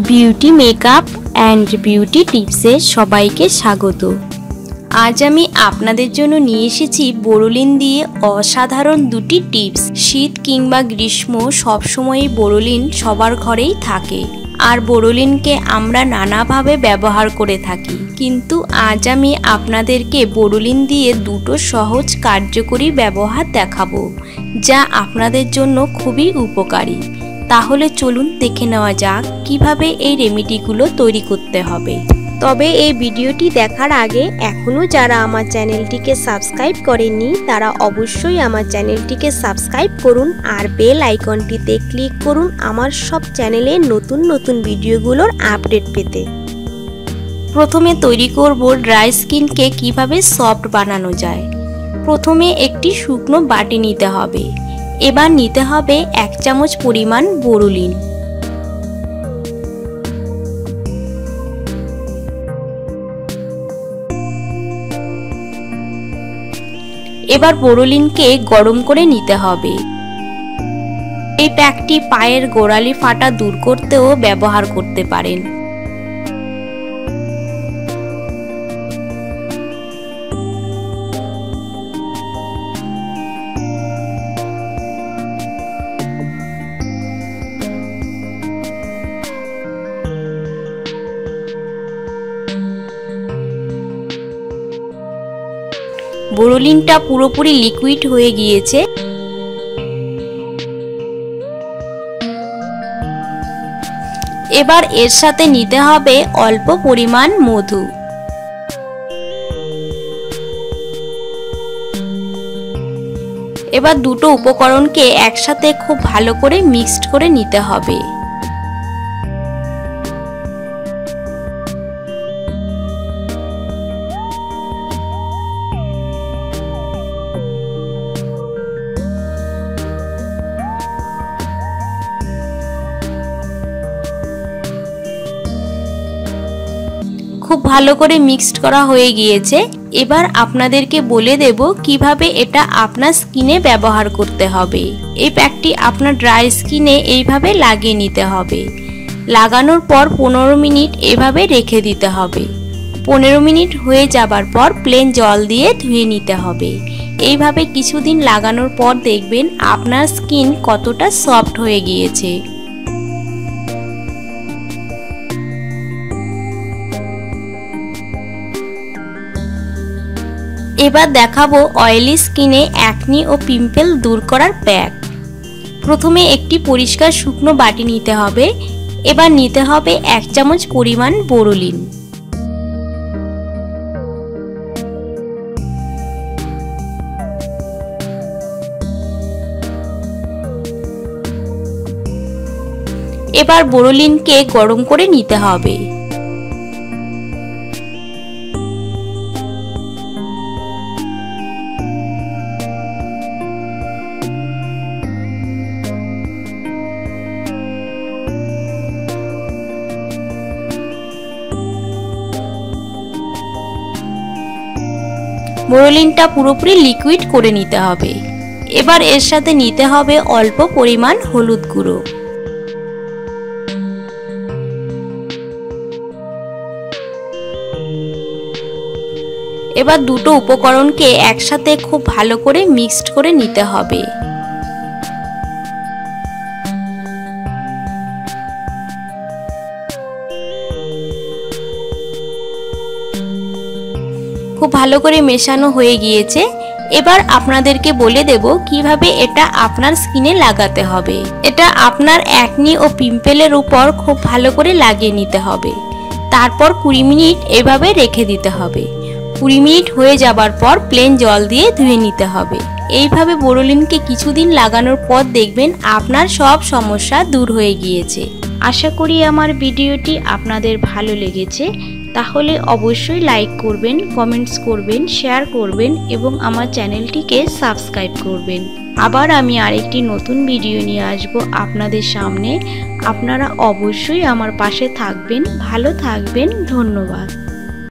Beauty makeup and beauty টিপসে সবাইকে স্বাগত। আজ আমি আপনাদের জন্য নিয়ে এসেছি বোরোলিন দিয়ে অসাধারণ দুটি টিপস। শীত কিংবা গ্রীষ্ম সবসময়ই বোরোলিন সবার ঘরেই থাকে, আর বোরোলিনকে আমরা নানাভাবে ব্যবহার করে থাকি। কিন্তু আজ আমি আপনাদেরকে বোরোলিন দিয়ে দুটো সহজ কার্যকরী ব্যবহার দেখাবো, যা আপনাদের জন্য খুবই উপকারী। তাহলে চলুন দেখে নেওয়া যাক কিভাবে এই রেমেডিগুলো তৈরি করতে হবে। তবে এই ভিডিওটি দেখার আগে এখনও যারা আমার চ্যানেলটিকে সাবস্ক্রাইব করেননি তারা অবশ্যই আমার চ্যানেলটিকে সাবস্ক্রাইব করুন আর বেল আইকনটিতে ক্লিক করুন আমার সব চ্যানেলে নতুন নতুন ভিডিওগুলোর আপডেট পেতে। প্রথমে তৈরি করব ড্রাই স্কিনকে কিভাবে সফট বানানো যায়। প্রথমে একটি শুকনো বাটি নিতে হবে। এবার নিতে হবে 1 চামচ পরিমাণ বোরোলিন। এবার বোরোলিনকে গরম করে নিতে হবে। এই প্যাকটি পায়ের গোড়ালি ফাটা দূর করতেও ব্যবহার করতে পারেন। বোরোলিনটা পুরোপুরি লিকুইড হয়ে গিয়েছে। এবার এর সাথে নিতে হবে অল্প পরিমাণ মধু। এবার দুটো উপকরণকে একসাথে খুব ভালো করে মিক্সড করে নিতে হবে। খুব ভালো করে মিক্সড করা হয়ে গিয়েছে। এবার আপনাদেরকে বলে দেব কিভাবে এটা আপনার স্কিনে ব্যবহার করতে হবে। এই প্যাকটি আপনার ড্রাই স্কিনে এইভাবে লাগিয়ে নিতে হবে। লাগানোর পর 15 মিনিট এভাবে রেখে দিতে হবে। 15 মিনিট হয়ে যাবার পর প্লেন জল দিয়ে ধুয়ে নিতে হবে। এইভাবে কিছুদিন লাগানোর পর দেখবেন আপনার স্কিন কতটা সফট হয়ে গিয়েছে। এবার দেখাবো অয়েলি স্কিনে অ্যাকনি ও পিম্পল দূর করার প্যাক। প্রথমে একটি পরিষ্কার শুকনো বাটি নিতে হবে। এবার নিতে হবে 1 চামচ পরিমাণ বোরোলিন। এবার বোরোলিনকে গরম করে নিতে হবে। বোরোলিনটা পুরোপুরি লিকুইড করে নিতে হবে। এবার এর সাথে নিতে হবে অল্প পরিমাণ হলুদ গুঁড়ো। এবার দুটো উপকরণকে একসাথে খুব ভালো করে মিক্সড করে নিতে হবে। খুব ভালো করে মেশানো হয়ে গিয়েছে। এবার আপনাদেরকে বলে দেব কিভাবে এটা আপনার স্কিনে লাগাতে হবে। এটা আপনার অ্যাকনি ও পিম্পলের উপর খুব ভালো করে লাগিয়ে নিতে হবে। তারপর 20 মিনিট এভাবে রেখে দিতে হবে। 20 মিনিট হয়ে যাবার পর প্লেন জল দিয়ে ধুয়ে নিতে হবে। এইভাবে বোরোলিনকে কিছুদিন লাগানোর পর দেখবেন আপনার সব সমস্যা দূর হয়ে গিয়েছে। আশা করি আমার ভিডিওটি আপনাদের ভালো লেগেছে। তাহলে অবশ্যই লাইক করবেন, কমেন্টস করবেন, শেয়ার করবেন এবং আমার চ্যানেলটিকে সাবস্ক্রাইব করবেন। আবার আমি আরেকটি নতুন ভিডিও নিয়ে আসব আপনাদের সামনে। আপনারা অবশ্যই আমার পাশে থাকবেন। ভালো থাকবেন। ধন্যবাদ।